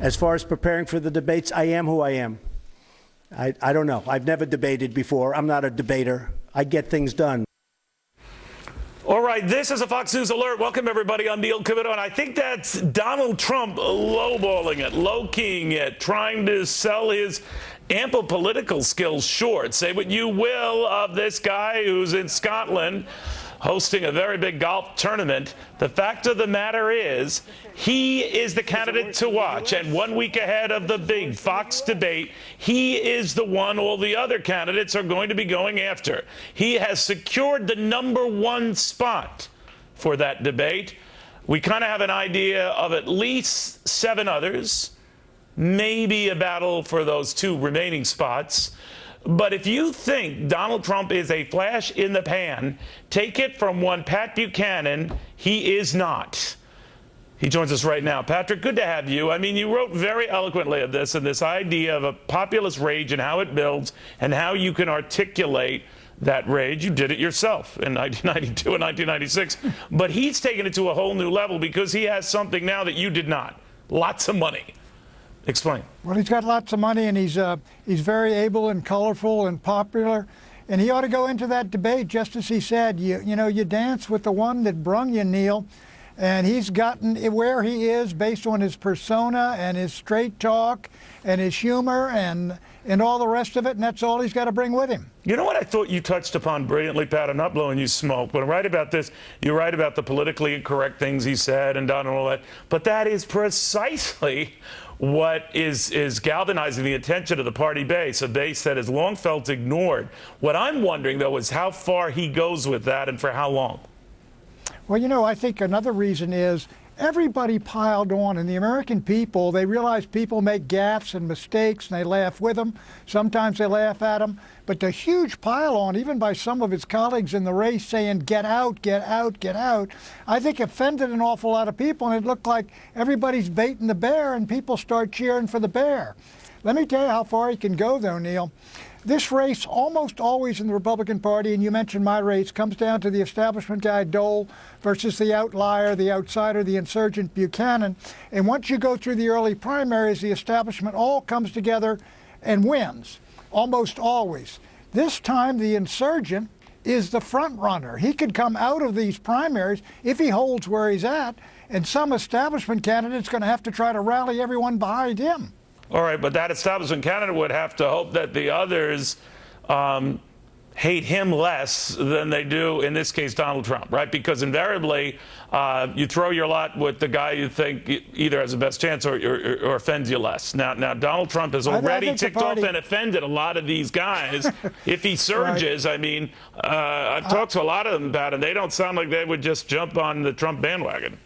As far as preparing for the debates, I am who I am. I don't know. I've never debated before. I'm not a debater. I get things done. All right, this is a Fox News Alert. Welcome, everybody. I'm Neil Cavuto, and I think that's Donald Trump lowballing it, low-keying it, trying to sell his ample political skills short. Say what you will of this guy who's in Scotland hosting a very big golf tournament. The fact of the matter is, he is the candidate to watch. And 1 week ahead of the big Fox debate, he is the one all the other candidates are going to be going after. He has secured the #1 spot for that debate. We kind of have an idea of at least 7 others, maybe a battle for those 2 remaining spots. But if you think Donald Trump is a flash in the pan, take it from one Pat Buchanan, he is not. He joins us right now. Patrick, good to have you. I mean, you wrote very eloquently of this and this idea of a populist rage and how it builds and how you can articulate that rage. You did it yourself in 1992 and 1996. But he's taken it to a whole new level because he has something now that you did not. Lots of money. Explain. Well, he's got lots of money, and he's very able and colorful and popular, and he ought to go into that debate just as he said. You know, you dance with the one that brung you, Neil, and he's gotten where he is based on his persona and his straight talk and his humor and all the rest of it, and that's all he's got to bring with him. You know what I thought you touched upon brilliantly, Pat? I'm not blowing you smoke. When I write about this, you write about the politically incorrect things he said and done and all that, but that is precisely what is galvanizing the attention of the party base, a base that has long felt ignored. What I'm wondering, though, is how far he goes with that and for how long. Well, you know, I think another reason is everybody piled on, and the American people, they realize people make gaffes and mistakes, and they laugh with them. Sometimes they laugh at them. But the huge pile on, even by some of his colleagues in the race saying, get out, get out, get out, I think offended an awful lot of people, and it looked like everybody's baiting the bear, and people start cheering for the bear. Let me tell you how far he can go, though, Neil. This race, almost always in the Republican Party, and you mentioned my race, comes down to the establishment guy, Dole, versus the outlier, the outsider, the insurgent, Buchanan. And once you go through the early primaries, the establishment all comes together and wins, almost always. This time, the insurgent is the front runner. He could come out of these primaries if he holds where he's at, and some establishment candidate's going to have to try to rally everyone behind him. All right, but that establishment candidate would have to hope that the others hate him less than they do, in this case, Donald Trump, right? Because invariably, you throw your lot with the guy you think either has the best chance or offends you less. Now, Donald Trump has already ticked off and offended a lot of these guys. If he surges, right. I mean, I've talked to a lot of them about it, and they don't sound like they would just jump on the Trump bandwagon.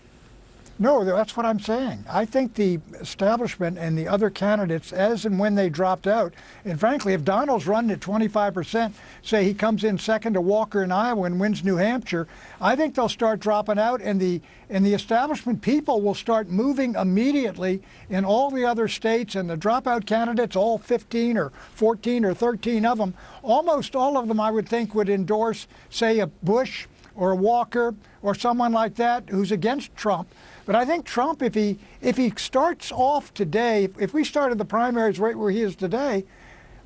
No, that's what I'm saying. I think the establishment and the other candidates, as and when they dropped out, and frankly, if Donald's running at 25%, say he comes in second to Walker in Iowa and wins New Hampshire, I think they'll start dropping out, and the establishment people will start moving immediately in all the other states, and the dropout candidates, all 15 or 14 or 13 of them, almost all of them I would think would endorse, say, a Bush or a Walker or someone like that who's against Trump. But I think Trump, if he starts off today, if we started the primaries right where he is today,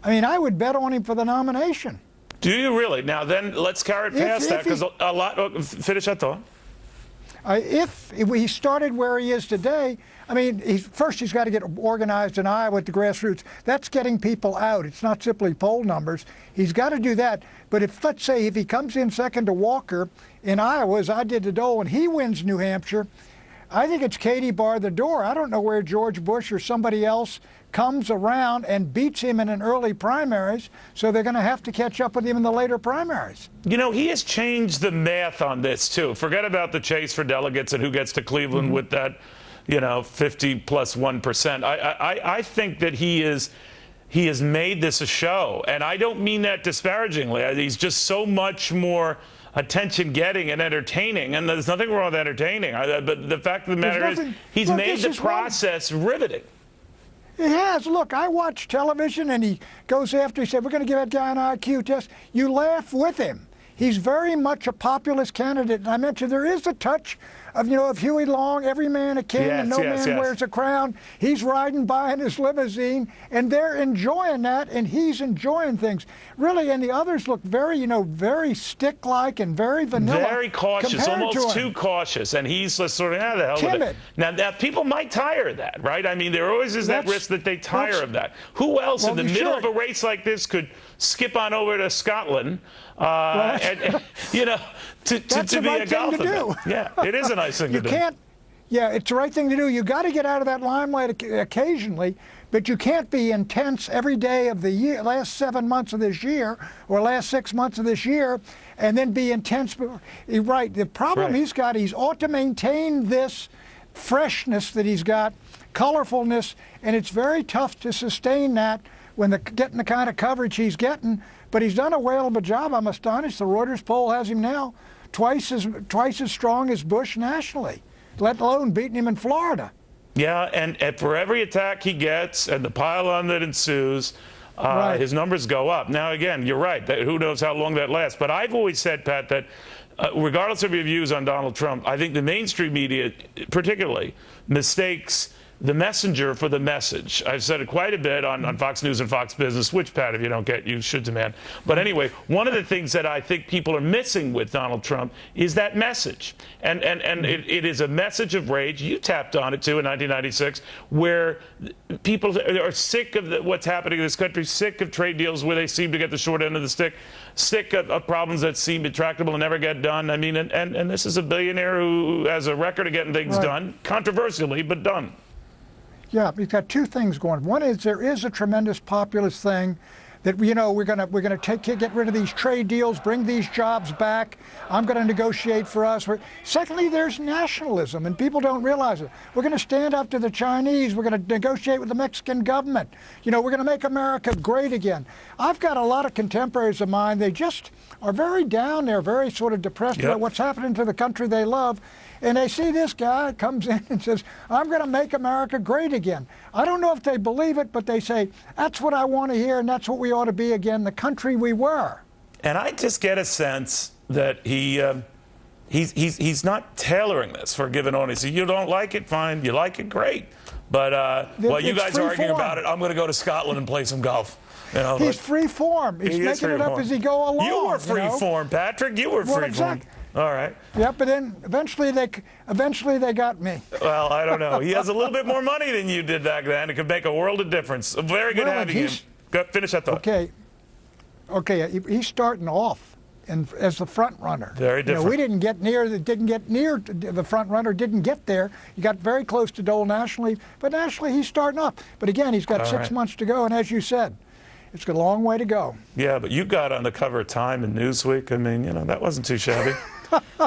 I mean, I would bet on him for the nomination. Do you really? Now, then let's carry it past that, because a lot. Finish that thought. If he started where he is today, I mean, first he's got to get organized in Iowa at the grassroots. That's getting people out. It's not simply poll numbers. He's got to do that. But if, let's say, if he comes in second to Walker in Iowa, as I did to Dole, and he wins New Hampshire, I think it's Katie bar the door. I don't know where George Bush or somebody else comes around and beats him in an early primaries, so they're going to have to catch up with him in the later primaries. You know, he has changed the math on this, too. Forget about the chase for delegates and who gets to Cleveland with that, you know, 50 plus 1%. I think that he has made this a show, and I don't mean that disparagingly. He's just so much more attention-getting and entertaining, and there's nothing wrong with entertaining. But the fact of the matter is, he's made the process riveting. He has. Look, I watch television, and he goes after, he said, we're going to give that guy an IQ test. You laugh with him. He's very much a populist candidate. And I mentioned there is a touch of Huey Long, every man a king and no man wears a crown. He's riding by in his limousine, and they're enjoying that, and he's enjoying things. Really, and the others look very, very stick-like and very vanilla. Very cautious, almost too cautious, and he's just sort of, the hell timid. with it. Now, people might tire of that, right? I mean, there always is that risk that they tire of that. Who else in the middle of a race like this could skip on over to Scotland, and to be a golf event? Yeah, it is a nice thing to do. Yeah, it's the right thing to do. You got to get out of that limelight occasionally, but you can't be intense every day of the year, last 7 months of this year, or last 6 months of this year, and then be intense. Right. The problem he's got, he's ought to maintain this freshness that he's got, colorfulness, and it's very tough to sustain that when getting the kind of coverage he's getting. But he's done a whale of a job. I'm astonished. The Reuters poll has him now twice as strong as Bush nationally, let alone beating him in Florida. Yeah, and for every attack he gets and the pile-on that ensues, his numbers go up. Now, again, you're right. Who knows how long that lasts. But I've always said, Pat, that regardless of your views on Donald Trump, I think the mainstream media particularly mistakes the messenger for the message. I've said it quite a bit on Fox News and Fox Business, which, Pat, if you don't get, you should demand. But anyway, one of the things that I think people are missing with Donald Trump is that message. And it is a message of rage. You tapped on it, too, in 1996, where people are sick of what's happening in this country, sick of trade deals where they seem to get the short end of the stick, sick of problems that seem intractable and never get done. I mean, and this is a billionaire who has a record of getting things done, controversially, but done. Yeah, he's got two things going. One is there is a tremendous populist thing that we're gonna get rid of these trade deals, bring these jobs back. I'm going to negotiate for us. Secondly, there's nationalism, and people don't realize it. We're going to stand up to the Chinese. We're going to negotiate with the Mexican government. We're going to make America great again. I've got a lot of contemporaries of mine. They just are very down. They're very sort of depressed about what's happening to the country they love. And they see this guy comes in and says, I'm going to make America great again. I don't know if they believe it, but they say, that's what I want to hear, and that's what we ought to be again, the country we were. And I just get a sense that he's not tailoring this for a given audience. You don't like it, fine. You like it, great. But while you guys are arguing about it, I'm going to go to Scotland and play some golf. He's free form. He's making it up as he go along. You were free form, Patrick. You were free form. All right. Yeah, but then eventually they got me. Well, I don't know. He has a little bit more money than you did back then. It could make a world of difference. Very good having him. Go, finish that thought. Okay. He's starting off as the front runner. Very different. We didn't get near the front runner. Didn't get there. He got very close to Dole nationally, but nationally he's starting up. But again, he's got 6 months to go, and as you said, it's got a long way to go. Yeah, but you got on the cover of Time and Newsweek. I mean, that wasn't too shabby.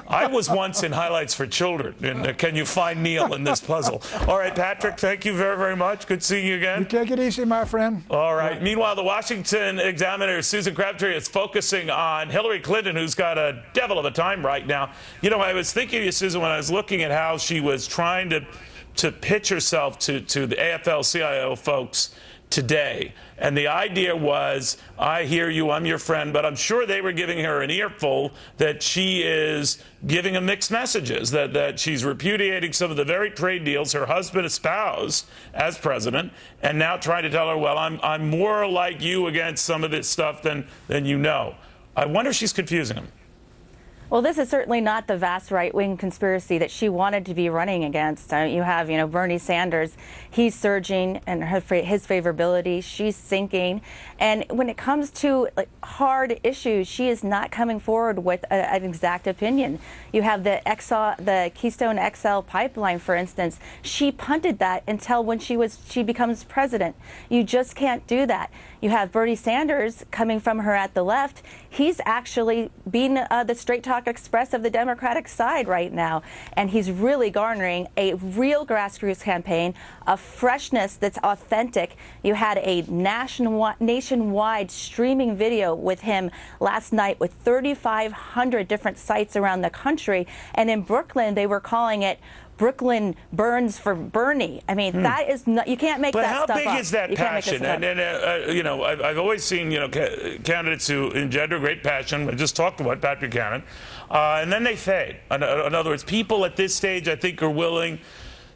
I was once in Highlights for Children. And can you find Neil in this puzzle? All right, Patrick, thank you very, very much. Good seeing you again. You take it easy, my friend. All right. Meanwhile, the Washington Examiner, Susan Crabtree, is focusing on Hillary Clinton, who's got a devil of a time right now. I was thinking of you, Susan, when I was looking at how she was trying to pitch herself to the AFL-CIO folks today. And the idea was, I hear you, I'm your friend, but I'm sure they were giving her an earful that she is giving them mixed messages, that she's repudiating some of the very trade deals her husband espoused as president, and now trying to tell her, well, I'm more like you against some of this stuff than you know. I wonder if she's confusing him. Well, this is certainly not the vast right-wing conspiracy that she wanted to be running against. You have, Bernie Sanders. He's surging and his favorability. She's sinking. And when it comes to hard issues, she is not coming forward with an exact opinion. You have the Keystone XL pipeline, for instance. She punted that until when she becomes president. You just can't do that. You have Bernie Sanders coming from her at the left. He's actually being the straight talk express of the Democratic side right now. And he's really garnering a real grassroots campaign, a freshness that's authentic. You had a nationwide streaming video with him last night with 3,500 different sites around the country. And in Brooklyn, they were calling it Brooklyn burns for Bernie. I mean, that is not, you can't make But that stuff up. how big is that You can't make this passion? stuff up. And you know, I've always seen, you know, candidates who engender great passion. I just talked about Pat Buchanan, and then they fade. In other words, people at this stage, I think, are willing,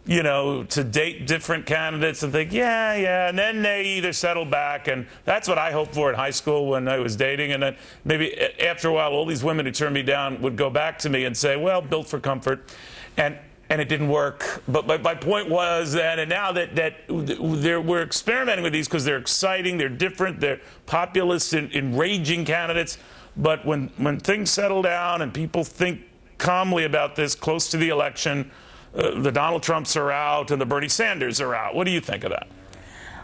you know, to date different candidates and think, yeah, and then they either settle back, and that's what I hoped for in high school when I was dating, and then maybe after a while, all these women who turned me down would go back to me and say, well, built for comfort, and it didn't work. But my point was that, and now that we're experimenting with these because they're exciting, they're different, they're populist and enraging candidates, but when things settle down and people think calmly about this close to the election, the Donald Trumps are out and the Bernie Sanders are out. What do you think of that?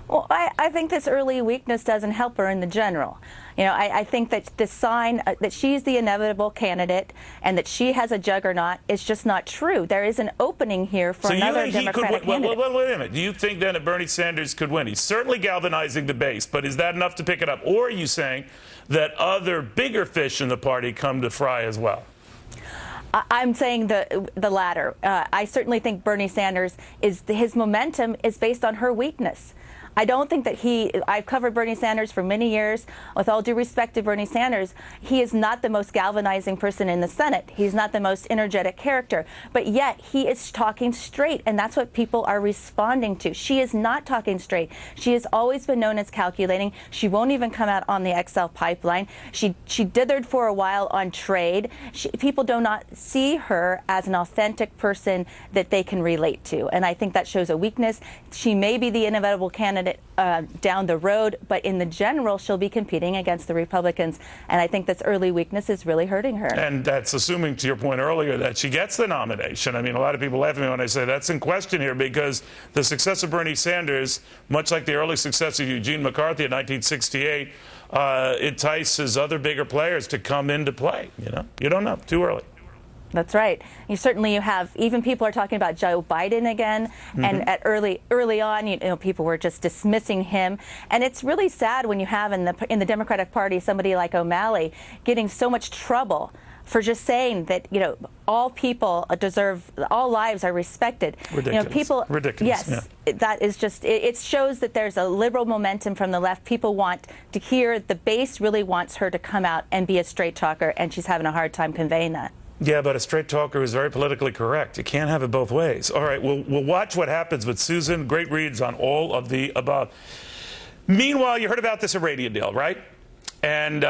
Well, I think this early weakness doesn't help her in the general. You know, I think that the sign that she's the inevitable candidate and that she has a juggernaut is just not true. There is an opening here for another Democratic candidate. Well, wait a minute. Do you think then that Bernie Sanders could win? He's certainly galvanizing the base, but is that enough to pick it up? Or are you saying that other bigger fish in the party come to fry as well? I'm saying the latter. I certainly think Bernie Sanders his momentum is based on her weakness. I don't think that I've covered Bernie Sanders for many years. With all due respect to Bernie Sanders, he is not the most galvanizing person in the Senate. He's not the most energetic character. But yet he is talking straight, and that's what people are responding to. She is not talking straight. She has always been known as calculating. She won't even come out on the XL pipeline. She dithered for a while on trade. People do not see her as an authentic person that they can relate to. And I think that shows a weakness. She may be the inevitable candidate down the road, but in the general, she'll be competing against the Republicans, and I think this early weakness is really hurting her. And that's assuming, to your point earlier, that she gets the nomination. I mean, a lot of people laugh at me when I say that's in question here, because the success of Bernie Sanders, much like the early success of Eugene McCarthy in 1968, entices other bigger players to come into play. You know, you don't know. Too early. That's right. You have even people are talking about Joe Biden again, and at early on, you know, people were just dismissing him, and it's really sad when you have in the Democratic Party somebody like O'Malley getting so much trouble for just saying that, you know, all people deserve, all lives are respected. Ridiculous. You know, ridiculous. Yes, yeah. That is just, it shows that there's a liberal momentum from the left. People want to hear, the base really wants her to come out and be a straight talker, and she's having a hard time conveying that. Yeah, but a straight talker is very politically correct. You can't have it both ways. All right, we'll watch what happens with Susan. Great reads on all of the above. Meanwhile, you heard about this Iranian deal, right? And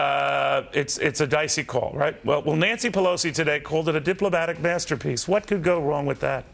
it's a dicey call, right? Well, Nancy Pelosi today called it a diplomatic masterpiece. What could go wrong with that?